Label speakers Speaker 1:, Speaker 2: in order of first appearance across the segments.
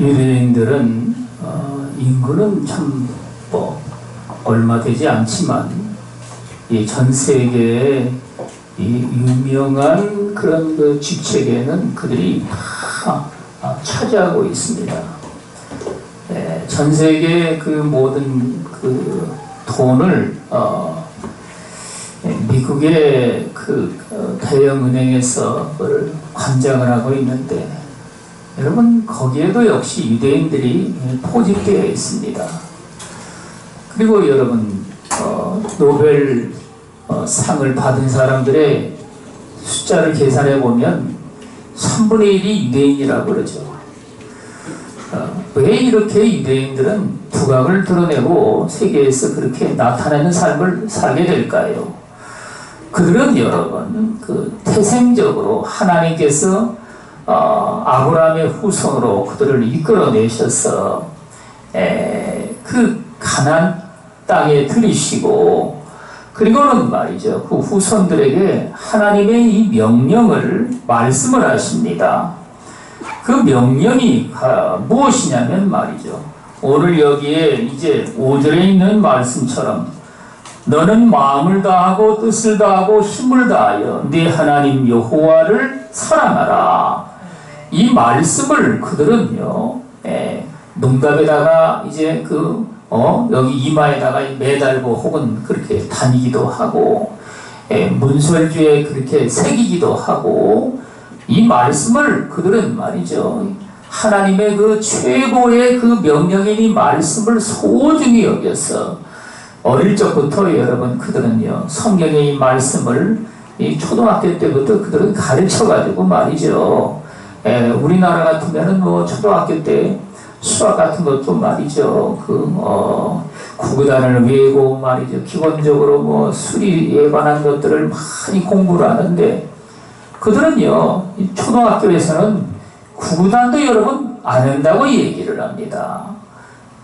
Speaker 1: 유대인들은 인구는 참 얼마 되지 않지만 이 전 세계의 이 유명한 그런 그 직책에는 그들이 다 차지하고 있습니다. 전 세계 그 모든 그 돈을 미국의 그 대형 은행에서 그걸 관장을 하고 있는데, 여러분 거기에도 역시 유대인들이 포집되어 있습니다. 그리고 여러분 노벨 상을 받은 사람들의 숫자를 계산해 보면 3분의 1이 유대인이라고 그러죠. 왜 이렇게 유대인들은 두각을 드러내고 세계에서 그렇게 나타내는 삶을 살게 될까요? 그들은 여러분 그 태생적으로 하나님께서 아브라함의 후손으로 그들을 이끌어내셔서 그 가나안 땅에 들이시고, 그리고는 말이죠, 그 후손들에게 하나님의 이 명령을 말씀을 하십니다. 그 명령이 무엇이냐면 말이죠, 오늘 여기에 이제 5절에 있는 말씀처럼 너는 마음을 다하고 뜻을 다하고 힘을 다하여 네 하나님 여호와를 사랑하라. 이 말씀을 그들은요, 농담에다가 이제 여기 이마에다가 매달고 혹은 그렇게 다니기도 하고, 문설주에 그렇게 새기기도 하고, 이 말씀을 그들은 말이죠, 하나님의 그 최고의 그 명령인 이 말씀을 소중히 여겨서 어릴 적부터 여러분 그들은요, 성경의 이 말씀을 이 초등학교 때부터 그들은 가르쳐가지고 말이죠, 우리나라 같으면은 초등학교 때 수학 같은 것도 말이죠, 구구단을 외우고 말이죠, 기본적으로 수리에 관한 것들을 많이 공부를 하는데, 그들은요, 초등학교에서는 구구단도 여러분 안 한다고 얘기를 합니다.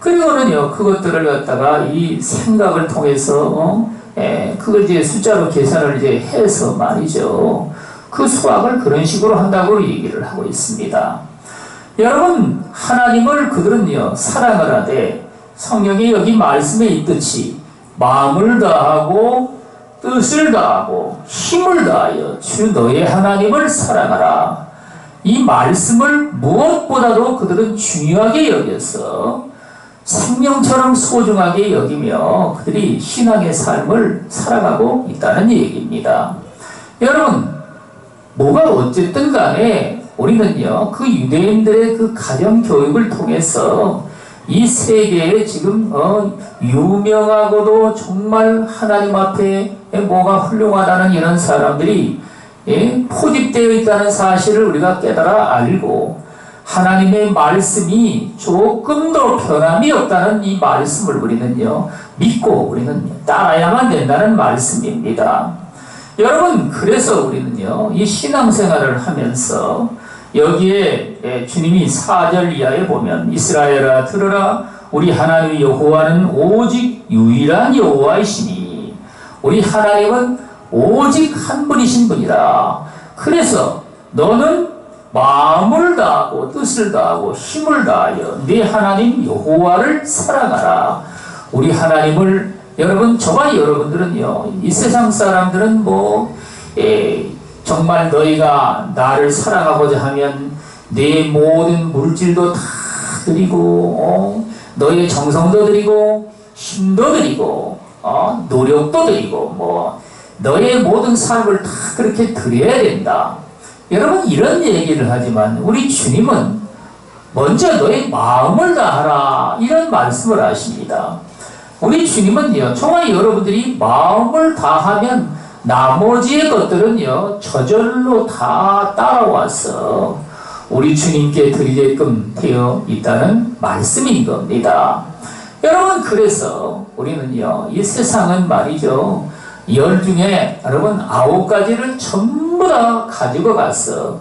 Speaker 1: 그리고는요, 그것들을 갖다가 이 생각을 통해서 그걸 이제 숫자로 계산을 이제 해서 말이죠, 그 수학을 그런 식으로 한다고 얘기를 하고 있습니다. 여러분, 하나님을 그들은요, 사랑을 하되 성경에 여기 말씀에 있듯이 마음을 다하고 뜻을 다하고 힘을 다하여 주 너의 하나님을 사랑하라. 이 말씀을 무엇보다도 그들은 중요하게 여겨서 생명처럼 소중하게 여기며 그들이 신앙의 삶을 살아가고 있다는 얘기입니다. 여러분, 뭐가 어쨌든 간에 우리는요, 그 유대인들의 그 가정교육을 통해서 이 세계에 지금 유명하고도 정말 하나님 앞에 뭐가 훌륭하다는 이런 사람들이 포집되어 있다는 사실을 우리가 깨달아 알고, 하나님의 말씀이 조금 더 변함이 없다는 이 말씀을 우리는요, 믿고 우리는 따라야만 된다는 말씀입니다. 여러분, 그래서 우리는요, 이 신앙생활을 하면서 여기에 주님이 4절 이하에 보면 이스라엘아 들으라, 우리 하나님 여호와는 오직 유일한 여호와이시니 우리 하나님은 오직 한 분이신 분이라. 그래서 너는 마음을 다하고 뜻을 다하고 힘을 다하여 네 하나님 여호와를 사랑하라. 우리 하나님을 여러분, 저와 여러분들은요, 이 세상 사람들은 정말 너희가 나를 사랑하고자 하면 내 모든 물질도 다 드리고, 너희의 정성도 드리고, 힘도 드리고, 노력도 드리고, 너희의 모든 삶을 다 그렇게 드려야 된다. 여러분, 이런 얘기를 하지만 우리 주님은 먼저 너의 마음을 다하라, 이런 말씀을 하십니다. 우리 주님은요, 정말 여러분들이 마음을 다하면 나머지의 것들은요, 저절로 다 따라와서 우리 주님께 드리게끔 되어 있다는 말씀인 겁니다. 여러분, 그래서 우리는요, 이 세상은 말이죠, 10 중에 여러분 9가지를 전부 다 가지고 가서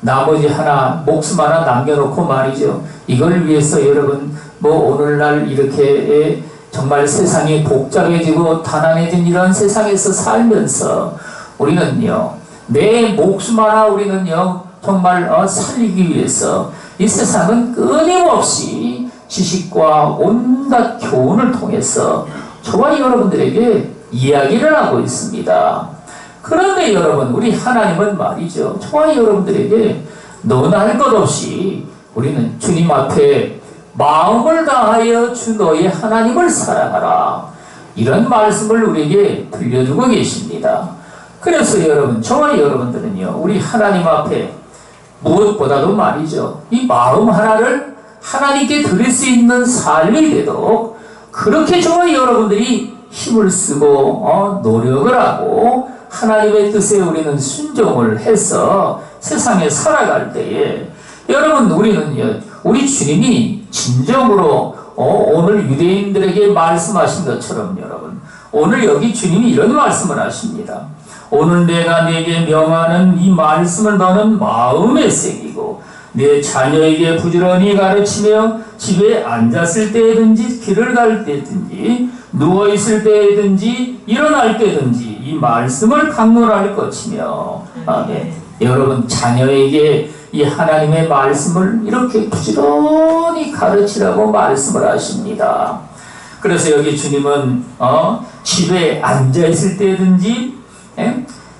Speaker 1: 나머지 하나, 목숨 하나 남겨놓고 말이죠, 이걸 위해서 여러분 오늘날 이렇게 정말 세상이 복잡해지고 가난해진 이런 세상에서 살면서 우리는요, 내 목숨 하나 우리는요, 정말 살리기 위해서 이 세상은 끊임없이 지식과 온갖 교훈을 통해서 저와 여러분들에게 이야기를 하고 있습니다. 그런데 여러분, 우리 하나님은 말이죠, 저와 여러분들에게 너나 할 것 없이 우리는 주님 앞에 마음을 다하여 주 너의 하나님을 사랑하라, 이런 말씀을 우리에게 들려주고 계십니다. 그래서 여러분, 저와 여러분들은요, 우리 하나님 앞에 무엇보다도 말이죠, 이 마음 하나를 하나님께 드릴 수 있는 삶이 되도록 그렇게 저와 여러분들이 힘을 쓰고 노력을 하고 하나님의 뜻에 우리는 순종을 해서 세상에 살아갈 때에, 여러분, 우리는요, 우리 주님이 진정으로 오늘 유대인들에게 말씀하신 것처럼, 여러분, 오늘 여기 주님이 이런 말씀을 하십니다. 오늘 내가 네게 명하는 이 말씀을 너는 마음에 새기고 내 자녀에게 부지런히 가르치며 집에 앉았을 때든지 길을 갈 때든지 누워있을 때든지 일어날 때든지 이 말씀을 강론할 것이며. 아멘. 여러분, 자녀에게 이 하나님의 말씀을 이렇게 부지런히 가르치라고 말씀을 하십니다. 그래서 여기 주님은 집에 앉아있을 때든지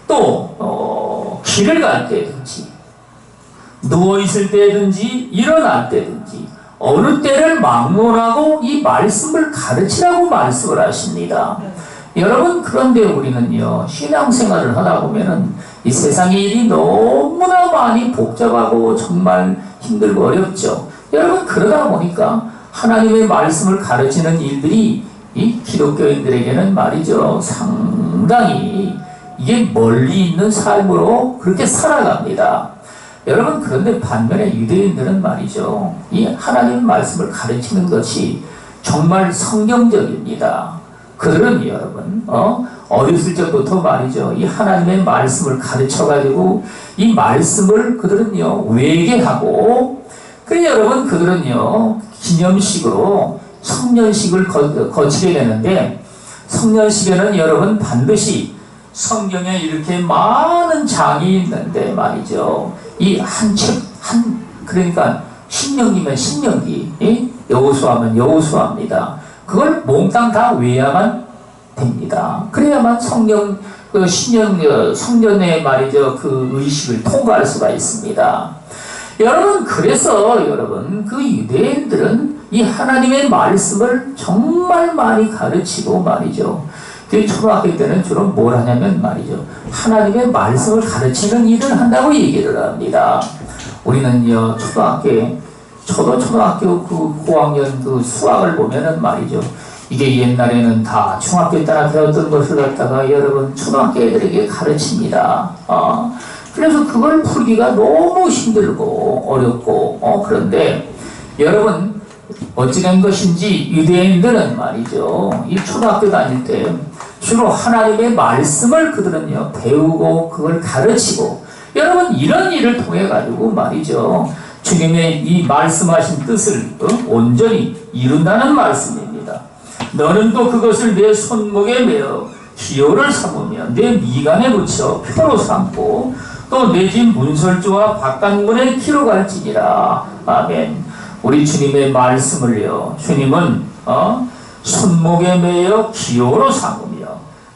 Speaker 1: 또 길을 갈 때든지 누워있을 때든지 일어날 때든지 어느 때를 막론하고 이 말씀을 가르치라고 말씀을 하십니다. 여러분, 그런데 우리는요, 신앙생활을 하다 보면은 이 세상의 일이 너무나 많이 복잡하고 정말 힘들고 어렵죠. 여러분, 그러다 보니까 하나님의 말씀을 가르치는 일들이 이 기독교인들에게는 말이죠, 상당히 이게 멀리 있는 삶으로 그렇게 살아갑니다. 여러분, 그런데 반면에 유대인들은 말이죠, 이 하나님의 말씀을 가르치는 것이 정말 성경적입니다. 그들은 여러분, 어렸을 적부터 말이죠, 이 하나님의 말씀을 가르쳐가지고 이 말씀을 그들은요, 외계하고, 그래 여러분, 그들은요, 기념식으로 성년식을 거치게 되는데, 성년식에는 여러분 반드시 성경에 이렇게 많은 장이 있는데 말이죠, 이 그러니까 신명기면 신명기, 여호수아면 여호수아입니다. 그걸 몽땅 다 외워야만 됩니다. 그래야만 성년의 말이죠, 그 의식을 통과할 수가 있습니다. 여러분, 그래서 여러분, 그 유대인들은 이 하나님의 말씀을 정말 많이 가르치고 말이죠, 그 초등학교 때는 주로 뭘 하냐면 말이죠, 하나님의 말씀을 가르치는 일을 한다고 얘기를 합니다. 우리는요, 저도 초등학교 그 고학년 그 수학을 보면은 말이죠, 이게 옛날에는 다 중학교 때나 배웠던 것을 갖다가 여러분 초등학교 애들에게 가르칩니다. 그래서 그걸 풀기가 너무 힘들고 어렵고, 그런데 여러분, 어찌된 것인지 유대인들은 말이죠, 이 초등학교 다닐 때 주로 하나님의 말씀을 그들은요, 배우고 그걸 가르치고, 여러분, 이런 일을 통해 가지고 말이죠, 주님의 이 말씀하신 뜻을 온전히 이룬다는 말씀입니다. 너는 또 그것을 내 손목에 매어 기호를 삼으며 내 미간에 붙여 표로 삼고 또 내 집 문설주와 바깥문에 키로 갈지니라. 아멘. 우리 주님의 말씀을요, 주님은 손목에 매어 기호로 삼으며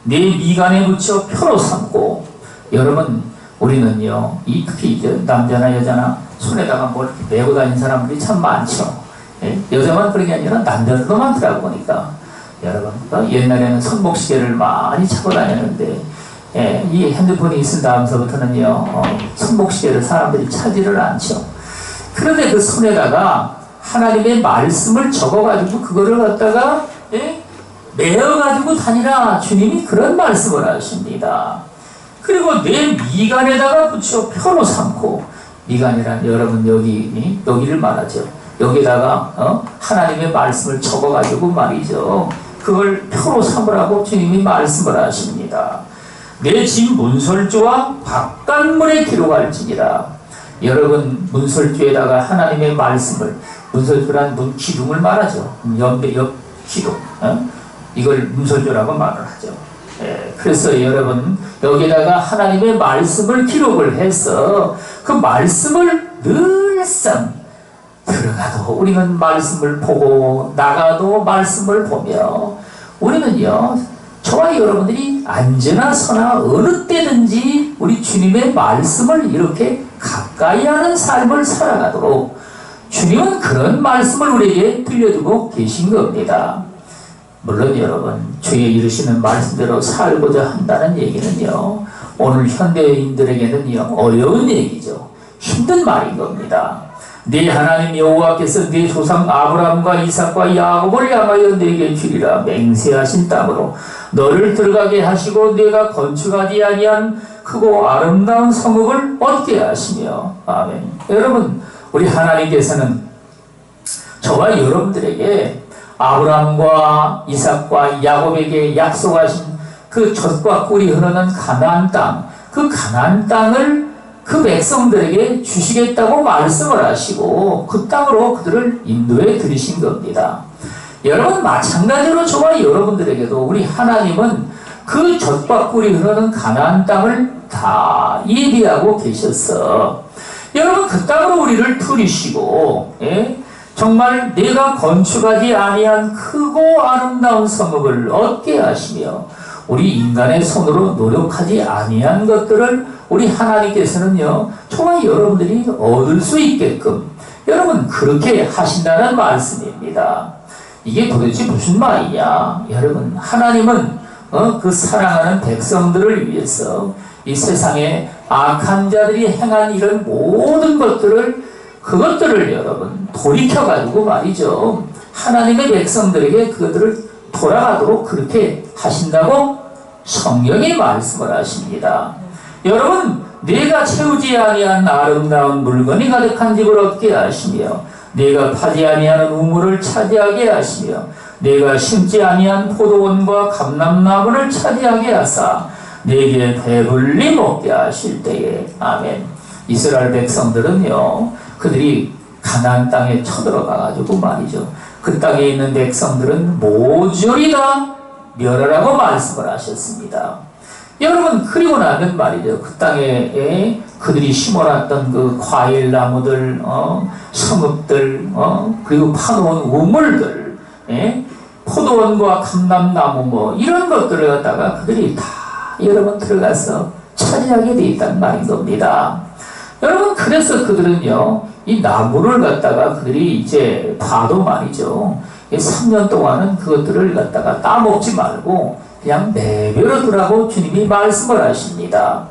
Speaker 1: 내 미간에 붙여 표로 삼고, 여러분, 우리는요, 특히 남자나 여자나 손에다가 뭘 메고 다니는 사람들이 참 많죠. 여자만 그런 게 아니라 남자들도 많더라고 보니까. 여러분, 옛날에는 손목시계를 많이 차고 다녔는데, 이 핸드폰이 있은 다음서부터는요, 손목시계를 사람들이 차지를 않죠. 그런데 그 손에다가 하나님의 말씀을 적어가지고 그거를 갖다가 메어가지고 다니라, 주님이 그런 말씀을 하십니다. 그리고 내 미간에다가 붙여 표로 삼고, 미간이란 여러분 여기를 말하죠. 여기다가 하나님의 말씀을 적어가지고 말이죠, 그걸 표로 삼으라고 주님이 말씀을 하십니다. 내 집 문설주와 바깥문에 기록할지니라. 여러분, 문설주에다가 하나님의 말씀을, 문설주란 문 기둥을 말하죠. 옆 기둥, 이걸 문설주라고 말을 하죠. 그래서 여러분, 여기다가 하나님의 말씀을 기록을 해서 그 말씀을 늘상 들어가도 우리는 말씀을 보고 나가도 말씀을 보며 우리는요 저와 여러분들이 안전하 서나 어느 때든지 우리 주님의 말씀을 이렇게 가까이 하는 삶을 살아가도록 주님은 그런 말씀을 우리에게 들려주고 계신 겁니다. 물론 여러분 주의 이르시는 말씀대로 살고자 한다는 얘기는요 오늘 현대인들에게는요 어려운 얘기죠. 힘든 말인 겁니다. 네 하나님 여호와께서 네 조상 아브라함과 이삭과 야곱을 향하여 네게 주리라 맹세하신 땅으로 너를 들어가게 하시고 네가 건축하지 아니한 크고 아름다운 성읍을 얻게 하시며 아멘. 여러분 우리 하나님께서는 저와 여러분들에게 아브라함과 이삭과 야곱에게 약속하신 그 젖과 꿀이 흐르는 가나안 땅, 그 가나안 땅을 그 백성들에게 주시겠다고 말씀을 하시고 그 땅으로 그들을 인도해 드리신 겁니다. 여러분 마찬가지로 저와 여러분들에게도 우리 하나님은 그 젖과 꿀이 흐르는 가나안 땅을 다 예비하고 계셔서 여러분 그 땅으로 우리를 들이시고 정말 내가 건축하지 아니한 크고 아름다운 성읍을 얻게 하시며 우리 인간의 손으로 노력하지 아니한 것들을 우리 하나님께서는요 저와 여러분들이 얻을 수 있게끔 여러분 그렇게 하신다는 말씀입니다. 이게 도대체 무슨 말이냐. 여러분 하나님은 그 사랑하는 백성들을 위해서 이 세상에 악한 자들이 행한 이런 모든 그것들을 여러분 돌이켜가지고 말이죠 하나님의 백성들에게 그것들을 돌아가도록 그렇게 하신다고 성경이 말씀을 하십니다. 여러분 내가 채우지 아니한 아름다운 물건이 가득한 집을 얻게 하시며 내가 파지 아니하는 우물을 차지하게 하시며 내가 심지 아니한 포도원과 감람나무를 차지하게 하사 내게 배불리 먹게 하실 때에 아멘. 이스라엘 백성들은요 그들이 가나안 땅에 쳐들어가가지고 말이죠 그 땅에 있는 백성들은 모조리 다 멸하라고 말씀을 하셨습니다. 여러분 그리고 나면 말이죠 그 땅에 그들이 심어놨던 그 과일나무들 성읍들 그리고 파놓은 우물들 포도원과 감람나무 뭐 이런 것들을 갖다가 그들이 다 여러분 들어가서 차지하게 돼 있단 말인 겁니다. 여러분 그래서 그들은요 이 나무를 갖다가 그들이 이제 봐도 말이죠 3년 동안은 그것들을 갖다가 따먹지 말고 그냥 내버려 두라고 주님이 말씀을 하십니다.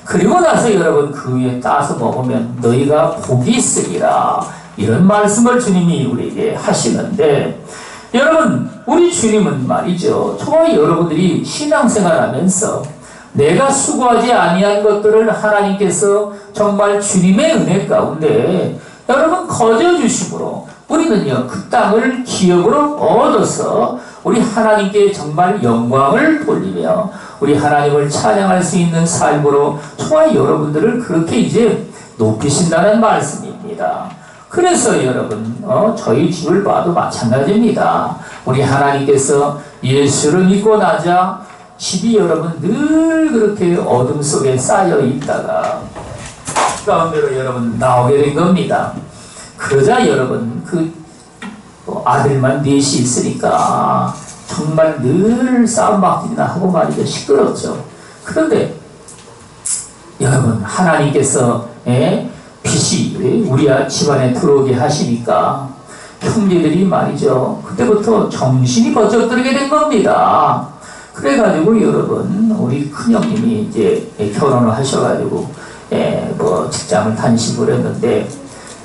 Speaker 1: 그리고 나서 여러분 그 위에 따서 먹으면 너희가 복이 있으리라 이런 말씀을 주님이 우리에게 하시는데 여러분 우리 주님은 말이죠 저와 여러분들이 신앙생활하면서 내가 수고하지 아니한 것들을 하나님께서 정말 주님의 은혜 가운데 여러분 거저주심으로 우리는요 그 땅을 기업으로 얻어서 우리 하나님께 정말 영광을 돌리며 우리 하나님을 찬양할 수 있는 삶으로 저와 여러분들을 그렇게 이제 높이신다는 말씀입니다. 그래서 여러분 저희 집을 봐도 마찬가지입니다. 우리 하나님께서 예수를 믿고 나자 집이 여러분 늘 그렇게 어둠 속에 쌓여 있다가 가운데로 여러분 나오게 된 겁니다. 그러자 여러분 그 아들만 넷이 있으니까 정말 늘 싸움박질이나 하고 말이죠 시끄럽죠. 그런데 여러분 하나님께서 빛이 우리 집안에 들어오게 하시니까 형제들이 말이죠 그때부터 정신이 번쩍 들게 된 겁니다. 그래가지고 여러분 우리 큰형님이 이제 결혼을 하셔가지고 뭐 직장을 다니시고 그랬는데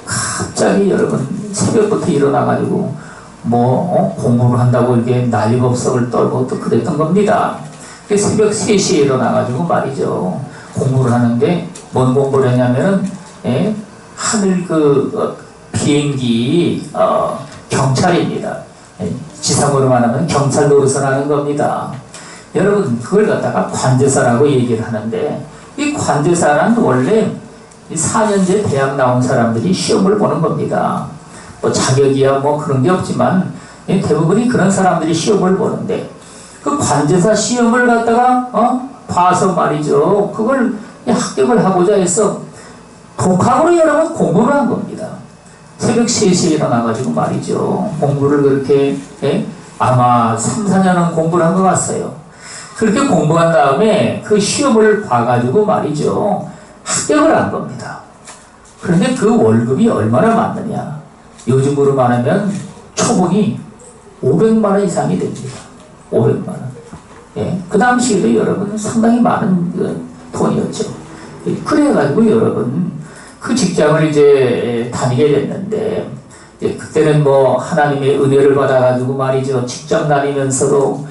Speaker 1: 갑자기 여러분 새벽부터 일어나가지고 공부를 한다고 이렇게 난리법석을 떨고 또 그랬던 겁니다. 새벽 3시에 일어나가지고 말이죠 공부를 하는데 뭔 공부를 했냐면은 하늘 비행기 경찰입니다. 지상으로 말하면 경찰 노릇을 하는 겁니다. 여러분 그걸 갖다가 관제사라고 얘기를 하는데 이 관제사는 원래 4년제 대학 나온 사람들이 시험을 보는 겁니다. 뭐 자격이야 뭐 그런 게 없지만 대부분이 그런 사람들이 시험을 보는데 그 관제사 시험을 갖다가 봐서 말이죠 그걸 합격을 하고자 해서 독학으로 여러분 공부를 한 겁니다. 새벽 3시에 일어나가지고 말이죠. 공부를 그렇게, 예? 아마 3, 4년은 공부를 한 것 같아요. 그렇게 공부한 다음에 그 시험을 봐가지고 말이죠. 합격을 한 겁니다. 그런데 그 월급이 얼마나 많느냐. 요즘으로 말하면 초봉이 500만 원 이상이 됩니다. 500만 원. 예. 그 당시에도 여러분 상당히 많은 돈이었죠. 그래가지고 여러분 그 직장을 이제 다니게 됐는데, 그때는 뭐 하나님의 은혜를 받아가지고 말이죠. 직장 다니면서도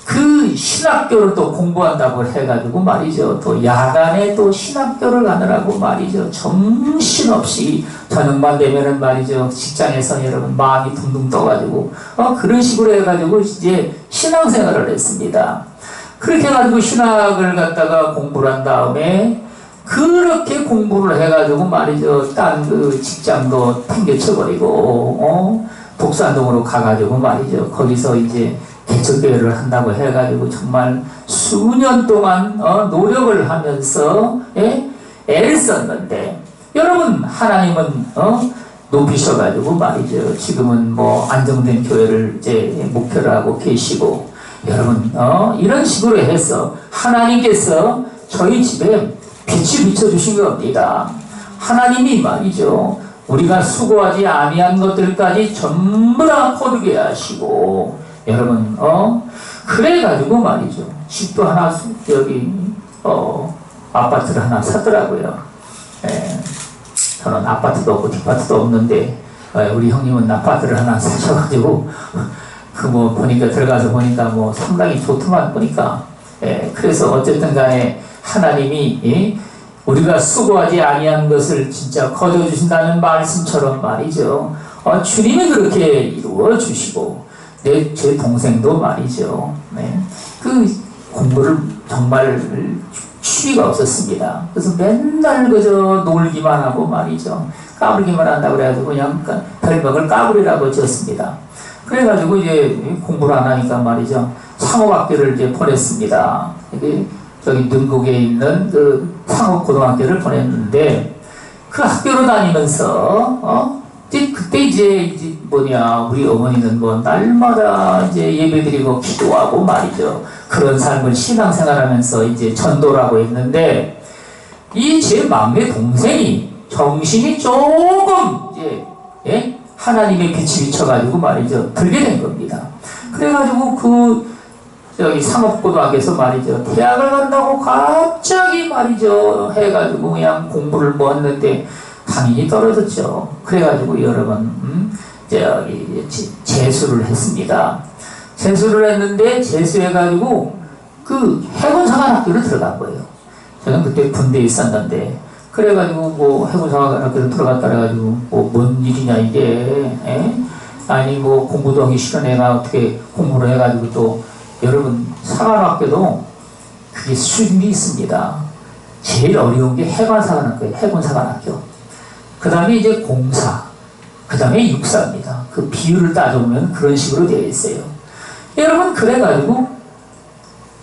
Speaker 1: 그 신학교를 또 공부한다고 해가지고 말이죠. 또 야간에 또 신학교를 가느라고 말이죠. 정신없이 저녁만 되면은 말이죠. 직장에서 여러분 마음이 둥둥 떠가지고 그런 식으로 해가지고 이제 신앙생활을 했습니다. 그렇게 해가지고 신학을 갖다가 공부를 한 다음에 그렇게 공부를 해가지고 말이죠. 딴 그 직장도 팽개쳐버리고 독산동으로 가가지고 말이죠. 거기서 이제 개척교회를 한다고 해가지고 정말 수년 동안 노력을 하면서 애를 썼는데, 여러분 하나님은 높이셔가지고 말이죠. 지금은 뭐 안정된 교회를 이제 목표로 하고 계시고, 여러분 이런 식으로 해서 하나님께서 저희 집에 빛이 비춰주신 겁니다. 하나님이 말이죠. 우리가 수고하지 아니한 것들까지 전부 다 거두게 하시고, 여러분 그래가지고 말이죠. 집도 하나 여기 아파트를 하나 샀더라고요. 저는 아파트도 없고 뒷파트도 없는데 우리 형님은 아파트를 하나 사셔가지고 그 뭐 보니까 들어가서 보니까 뭐 상당히 좋더만 보니까. 그래서 어쨌든 간에 하나님이 우리가 수고하지 아니한 것을 진짜 거둬주신다는 말씀처럼 말이죠. 주님이 그렇게 이루어 주시고, 제 동생도 말이죠. 그 공부를 정말 취미가 없었습니다. 그래서 맨날 그저 놀기만 하고 말이죠. 까불기만 한다고 그래가지고 그냥 별명을 까불이라고 지었습니다. 그래가지고 이제 공부를 안 하니까 말이죠. 상업학교를 이제 보냈습니다. 저기 능곡에 있는 그 상업고등학교를 보냈는데, 그 학교로 다니면서 그때 이제 뭐냐, 우리 어머니는 뭐 날마다 이제 예배드리고 기도하고 말이죠. 그런 삶을 신앙생활하면서 이제 전도라고 했는데, 이 제 막내 동생이 정신이 조금 이제 하나님의 빛이 비쳐가지고 말이죠. 들게 된 겁니다. 그래가지고 저기 상업고등학교에서 말이죠. 대학을 간다고 갑자기 말이죠. 해가지고 그냥 공부를 뭐 했는데 당연히 떨어졌죠. 그래가지고 여러분, 저기 재수를 했습니다. 재수를 했는데 재수해가지고 그 해군사관학교를 들어간 거예요. 저는 그때 군대에 있었는데, 그래가지고 뭐 해군사관학교를 들어갔다 그래가지고 뭐 뭔 일이냐 이게, 아니 뭐 공부도 하기 싫은 애가 어떻게 공부를 해가지고 또, 여러분 사관학교도 그게 수준이 있습니다. 제일 어려운 게 해관사관학교예요. 해군사관학교. 그 다음에 이제 공사, 그 다음에 육사입니다. 그 비율을 따져보면 그런 식으로 되어 있어요. 여러분 그래가지고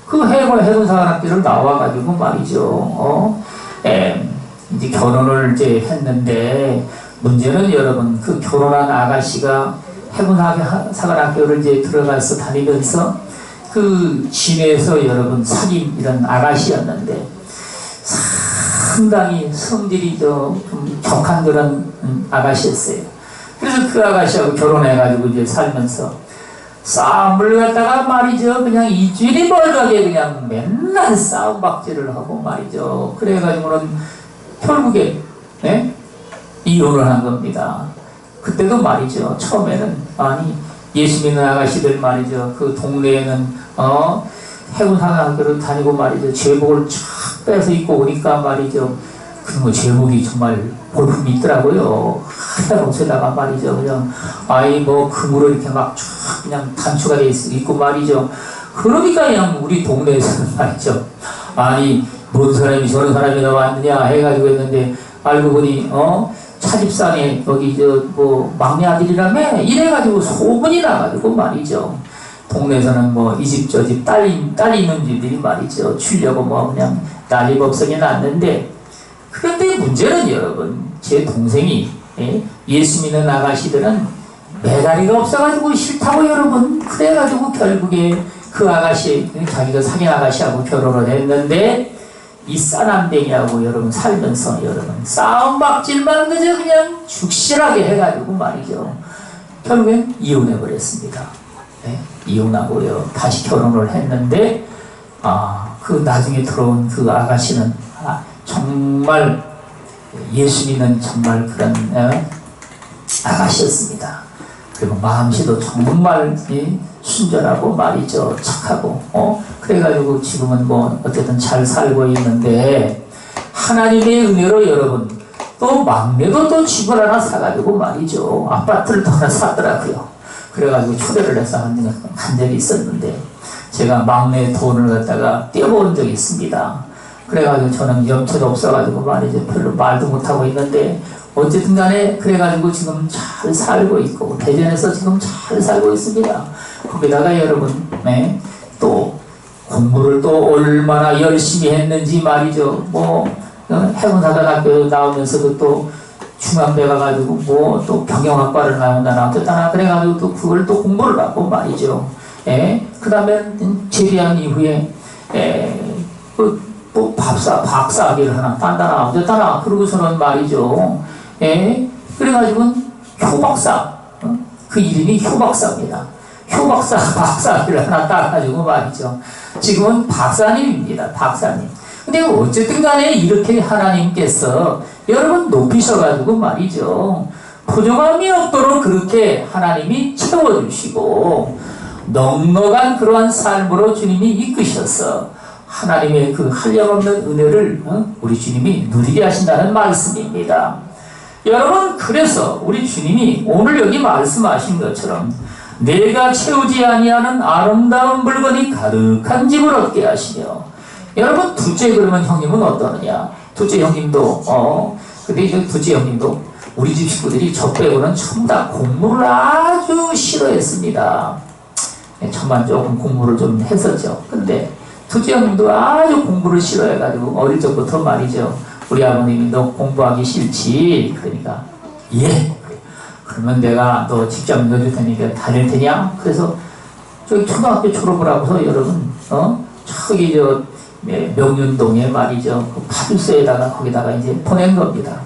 Speaker 1: 그 해군사관학교를 나와가지고 말이죠. 이제 결혼을 이제 했는데, 문제는 여러분 그 결혼한 아가씨가 해군사관학교를 이제 들어가서 다니면서 그 시내에서 여러분 사귄 이런 아가씨였는데, 상당히 성질이 좀 격한 그런 아가씨였어요. 그래서 그 아가씨하고 결혼해가지고 이제 살면서 싸움을 갖다가 말이죠. 그냥 이주일이 멀게 그냥 맨날 싸움박질을 하고 말이죠. 그래가지고는 결국에 이혼을 한 겁니다. 그때도 말이죠. 처음에는 아니 예수 믿는 아가씨들 말이죠. 그 동네에는 해군사관학교를 다니고 말이죠. 제복을 쫙 빼서 입고 오니까 말이죠. 그 제복이 정말 볼품이 있더라고요. 하얀 옷에다가 말이죠. 그냥 아이 뭐 금으로 이렇게 막 쫙 그냥 단추가 돼 있고 말이죠. 그러니까 그냥 우리 동네에서는 말이죠. 아니 뭔 사람이 저런 사람이 나왔느냐 해가지고 했는데, 알고 보니 차집산에 여기 뭐 막내 아들이라며 이래가지고 소문이 나가지고 말이죠. 동네에서는 뭐 이 집 저 집 딸이 있는 집들이 말이죠. 주려고 뭐 그냥 난리법석이 났는데, 그런데 문제는 여러분 제 동생이 예수 믿는 아가씨들은 매가리가 없어가지고 싫다고 여러분. 그래가지고 결국에 그 아가씨, 자기가 사귄 아가씨하고 결혼을 했는데 이 싸남댕이하고 여러분 살면서 여러분 싸움박질만 그냥 죽실하게 해가지고 말이죠. 결국엔 이혼해버렸습니다. 이혼하고요. 다시 결혼을 했는데 그 나중에 들어온 그 아가씨는 정말 예수 믿는 정말 그런 아가씨였습니다. 그리고 마음씨도 정말 순전하고 말이죠. 착하고 그래가지고 지금은 뭐 어쨌든 잘 살고 있는데 하나님의 은혜로 여러분 또 막내도 또 집을 하나 사가지고 말이죠. 아파트를 또 하나 사더라고요. 그래가지고 초대를 해서 한 적이 있었는데 제가 막내 돈을 갖다가 떼어본 적이 있습니다. 그래가지고 저는 염치도 없어가지고 말이죠. 별로 말도 못하고 있는데 어쨌든 간에 그래가지고 지금 잘 살고 있고 대전에서 지금 잘 살고 있습니다. 거기다가 여러분 또 공부를 또 얼마나 열심히 했는지 말이죠. 뭐 해군사관학교 나오면서도 또 중앙대 가가지고 뭐 또 경영학과를 나온다나 어쨌다나 그래가지고 또 그걸 또 공부를 하고 말이죠. 그 다음에 제대한 이후에 뭐 박사학위를 하나 딴다나 어쨌다나 그러고서는 말이죠. 그래가지고 효박사 그 이름이 효박사입니다. 효박사 박사학위를 하나 따가지고 말이죠. 지금은 박사님입니다. 박사님. 근데 어쨌든 간에 이렇게 하나님께서 여러분 높이셔가지고 말이죠. 부족함이 없도록 그렇게 하나님이 채워주시고 넉넉한 그러한 삶으로 주님이 이끄셔서 하나님의 그 한량없는 은혜를 우리 주님이 누리게 하신다는 말씀입니다. 여러분 그래서 우리 주님이 오늘 여기 말씀하신 것처럼 내가 채우지 아니하는 아름다운 물건이 가득한 집을 얻게 하시며 여러분 둘째 그러면 형님은 어떠느냐? 둘째 형님도 근데 이제 둘째 형님도 우리 집 식구들이 저 빼고는 전부 다 공부를 아주 싫어했습니다. 저만 조금 공부를 좀 했었죠. 근데 둘째 형님도 아주 공부를 싫어해가지고 어릴 적부터 말이죠. 우리 아버님이 너 공부하기 싫지? 그러니까 예. 그러면 내가 너 직접 넣어줄 테니까 다닐 테냐? 그래서 저기 초등학교 졸업을 하고서 여러분 저기 명륜동에 말이죠. 그 파주소에다가 거기다가 이제 보낸 겁니다.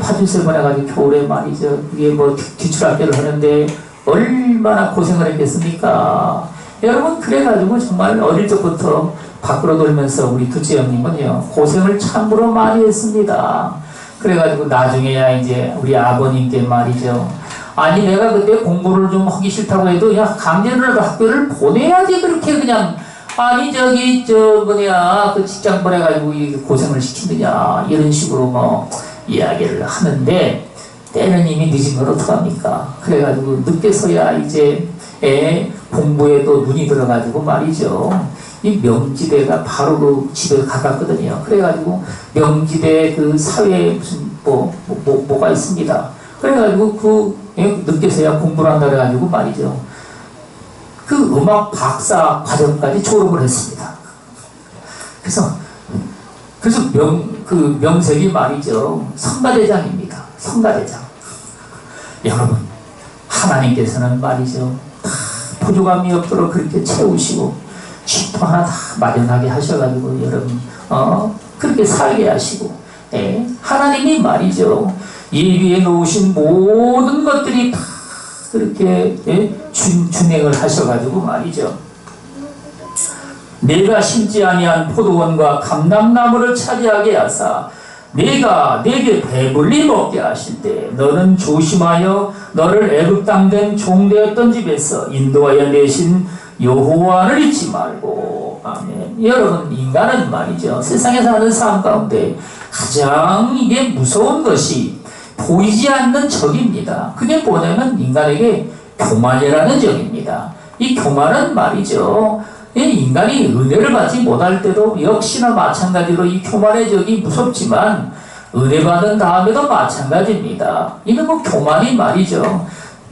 Speaker 1: 파주소에 보내가지고 겨울에 말이죠. 그게 뭐 기출학교를 하는데 얼마나 고생을 했겠습니까? 여러분 그래가지고 정말 어릴 적부터 밖으로 돌면서 우리 둘째 형님은요 고생을 참으로 많이 했습니다. 그래가지고 나중에야 이제 우리 아버님께 말이죠. 아니 내가 그때 공부를 좀 하기 싫다고 해도 야 강제로라도 학교를 보내야지 그렇게 그냥 아니 저기 그 직장 보내가지고 고생을 시키느냐 이런 식으로 뭐 이야기를 하는데 때는 이미 늦은 걸 어떡합니까? 그래가지고 늦게서야 이제 공부에 또 눈이 들어가지고 말이죠. 이 명지대가 바로 그 집에 가깝거든요. 그래가지고 명지대 그 사회에 무슨 뭐가 있습니다. 그래가지고 그 늦게서야 공부를 한다 그래가지고 말이죠. 그 음악 박사 과정까지 졸업을 했습니다. 그래서 그 명색이 말이죠. 성가대장입니다. 성가대장. 여러분 하나님께서는 말이죠. 다 부족함이 없도록 그렇게 채우시고 쉼터 하나 다 마련하게 하셔가지고 여러분 그렇게 살게 하시고 하나님이 말이죠. 예비해 놓으신 모든 것들이 다 그렇게 준행을 하셔가지고 말이죠. 내가 심지 아니한 포도원과 감람나무를 차지하게 하사 내가 내게 배불리 먹게 하실 때 너는 조심하여 너를 애굽 땅된 종되었던 집에서 인도하여 내신 여호와를 잊지 말고. 아멘. 여러분 인간은 말이죠. 세상에 사는 삶 가운데 가장 이게 무서운 것이 보이지 않는 적입니다. 그게 뭐냐면 인간에게 교만이라는 적입니다. 이 교만은 말이죠. 인간이 은혜를 받지 못할 때도 역시나 마찬가지로 이 교만의 적이 무섭지만 은혜 받은 다음에도 마찬가지입니다. 이는 뭐 교만이 말이죠.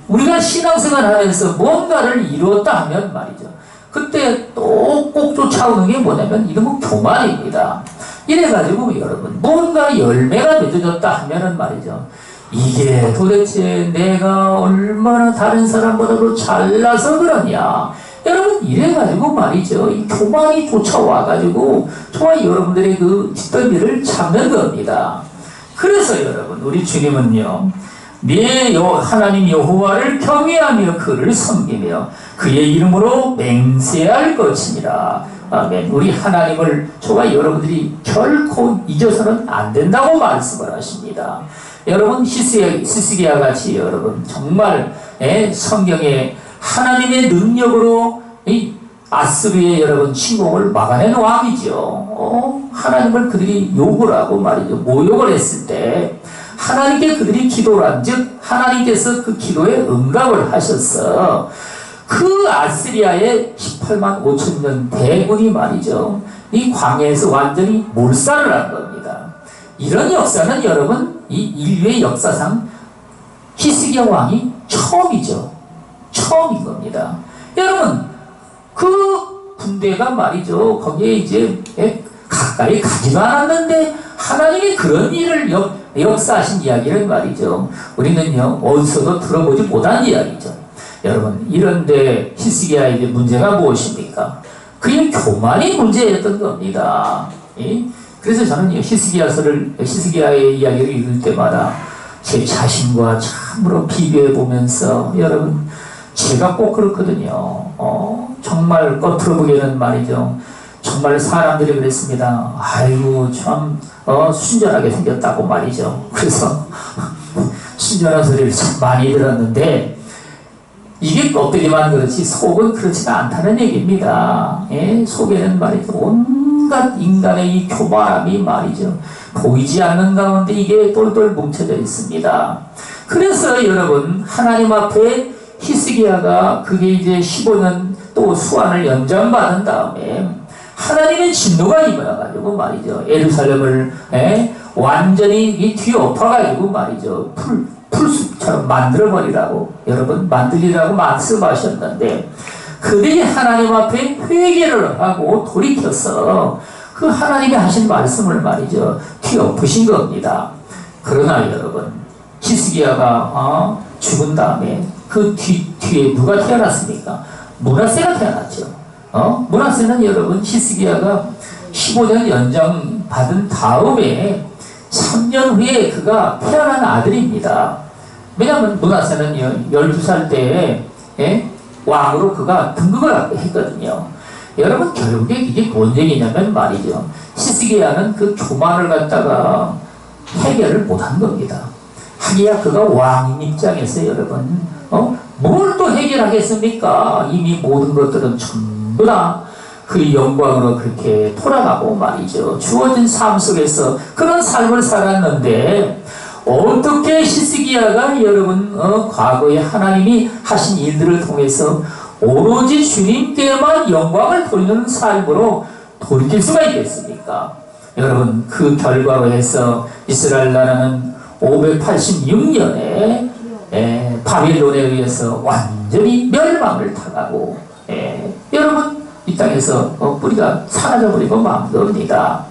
Speaker 1: 우리가 신앙생활 하면서 뭔가를 이루었다 하면 말이죠. 그때 또 꼭 쫓아오는 게 뭐냐면 이런 거 교만입니다. 이래가지고 여러분 뭔가 열매가 맺어졌다 하면은 말이죠. 이게 도대체 내가 얼마나 다른 사람보다도 잘나서 그러냐. 여러분, 이래가지고 말이죠. 이 교만이 쫓아와가지고 저와 여러분들의 그 뒷덜미를 잡는 겁니다. 그래서 여러분, 우리 주님은요, 네 하나님 여호와를 경외하며 그를 섬기며 그의 이름으로 맹세할 것이니라. 아멘. 우리 하나님을 저와 여러분들이 결코 잊어서는 안 된다고 말씀을 하십니다. 여러분, 히스기야 같이 여러분 정말 성경에 하나님의 능력으로 이 아스루의 여러분 침공을 막아낸 왕이죠. 하나님을 그들이 욕을 하고 말이죠. 모욕을 했을 때 하나님께 그들이 기도를 한 즉 하나님께서 그 기도에 응답을 하셔서 그 아스리아의 18만 5천 년 대군이 말이죠. 이 광야에서 완전히 몰살을 한 겁니다. 이런 역사는 여러분 이 인류의 역사상 히스기야 왕이 처음이죠. 처음인 겁니다. 여러분, 그 군대가 말이죠. 거기에 이제 가까이 가지도 않았는데 하나님이 그런 일을 역사하신 이야기를 말이죠. 우리는요, 어디서도 들어보지 못한 이야기죠. 여러분, 이런데 히스기야에게 문제가 무엇입니까? 그의 교만이 문제였던 겁니다. 그래서 저는 히스기야의 이야기를 읽을 때마다 제 자신과 참으로 비교해 보면서 여러분, 제가 꼭 그렇거든요. 정말 겉으로 보기에는 말이죠. 정말 사람들이 그랬습니다. 아이고, 참, 순전하게 생겼다고 말이죠. 그래서, 순전한 소리를 참 많이 들었는데, 이게 껍데기만 그렇지, 속은 그렇지는 않다는 얘기입니다. 속에는 말이죠. 온갖 인간의 이 교만함이 말이죠. 보이지 않는 가운데 이게 똘똘 뭉쳐져 있습니다. 그래서 여러분, 하나님 앞에 히스기야가 그게 이제 15년 또 수완을 연장받은 다음에 하나님의 진노가 임해가지고 말이죠. 예루살렘을 완전히 뒤엎어가지고 말이죠. 풀숲처럼 만들어버리라고 여러분 만들리라고 말씀하셨는데 그들이 하나님 앞에 회개를 하고 돌이켜서 그 하나님이 하신 말씀을 말이죠. 뒤엎으신 겁니다. 그러나 여러분 히스기야가 죽은 다음에 그 뒤에 누가 태어났습니까? 므낫세가 태어났죠. 므낫세는 여러분 히스기야가 15년 연장 받은 다음에 3년 후에 그가 태어난 아들입니다. 왜냐하면 므낫세는 12살 때에 왕으로 그가 등극을 했거든요. 여러분 결국에 이게 뭔 얘기냐면 말이죠. 히스기야는 그 교만을 갖다가 해결을 못한 겁니다. 하기야 그가 왕인 입장에서 여러분 뭘 또 해결하겠습니까? 이미 모든 것들은 전부 다 그 영광으로 그렇게 돌아가고 말이죠. 주어진 삶 속에서 그런 삶을 살았는데 어떻게 히스기야가 여러분 과거에 하나님이 하신 일들을 통해서 오로지 주님께만 영광을 돌리는 삶으로 돌이킬 수가 있겠습니까? 여러분 그 결과로 해서 이스라엘 나라는 586년에 바빌론에 의해서 완전히 멸망을 당하고 여러분 이 땅에서 뿌리가 사라져버리고 만 겁니다.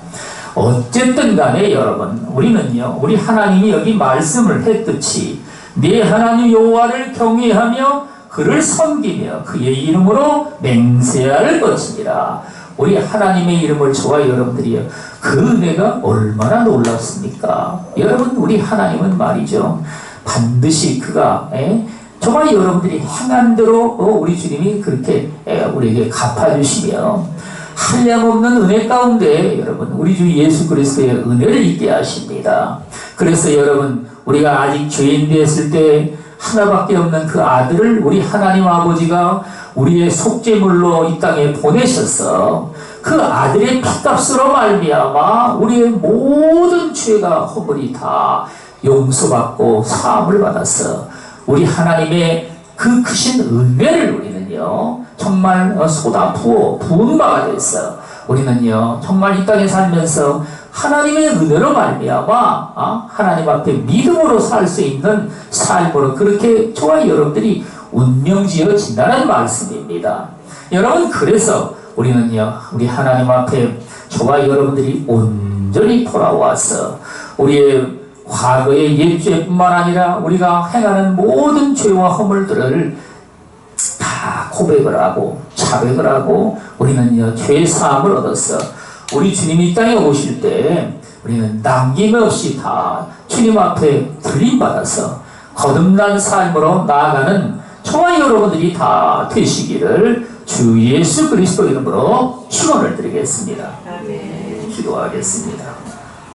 Speaker 1: 어쨌든 간에 여러분 우리는요 우리 하나님이 여기 말씀을 했듯이 네 하나님 여호와를 경외하며 그를 섬기며 그의 이름으로 맹세할 것이니라. 우리 하나님의 이름을 저와 여러분들이요 그 은혜가 얼마나 놀랍습니까? 여러분 우리 하나님은 말이죠 반드시 그가 저와 여러분들이 행한 대로 우리 주님이 그렇게 우리에게 갚아주시며 한량없는 은혜 가운데 여러분 우리 주 예수 그리스도의 은혜를 있게 하십니다. 그래서 여러분 우리가 아직 죄인 되었을 때 하나밖에 없는 그 아들을 우리 하나님 아버지가 우리의 속죄물로 이 땅에 보내셔서 그 아들의 피값으로 말미암아 우리의 모든 죄가 허물이 다 용서받고 사함을 받아서 우리 하나님의 그 크신 은혜를 우리는요 정말 쏟아 부은 바가 돼서 우리는요 정말 이 땅에 살면서 하나님의 은혜로 말미암아 하나님 앞에 믿음으로 살 수 있는 삶으로 그렇게 저와 여러분들이 운명지어진다는 말씀입니다. 여러분 그래서 우리는요 우리 하나님 앞에 저와 여러분들이 온전히 돌아와서 우리의 과거의 옛죄뿐만 아니라 우리가 행하는 모든 죄와 허물들을 다 고백을 하고 자백을 하고 우리는 죄 사함을 얻었어. 우리 주님이 이 땅에 오실 때 우리는 남김없이 다 주님 앞에 들림받아서 거듭난 삶으로 나아가는 저와 여러분들이 다 되시기를 주 예수 그리스도 이름으로 축원을 드리겠습니다.
Speaker 2: 아멘.
Speaker 1: 기도하겠습니다.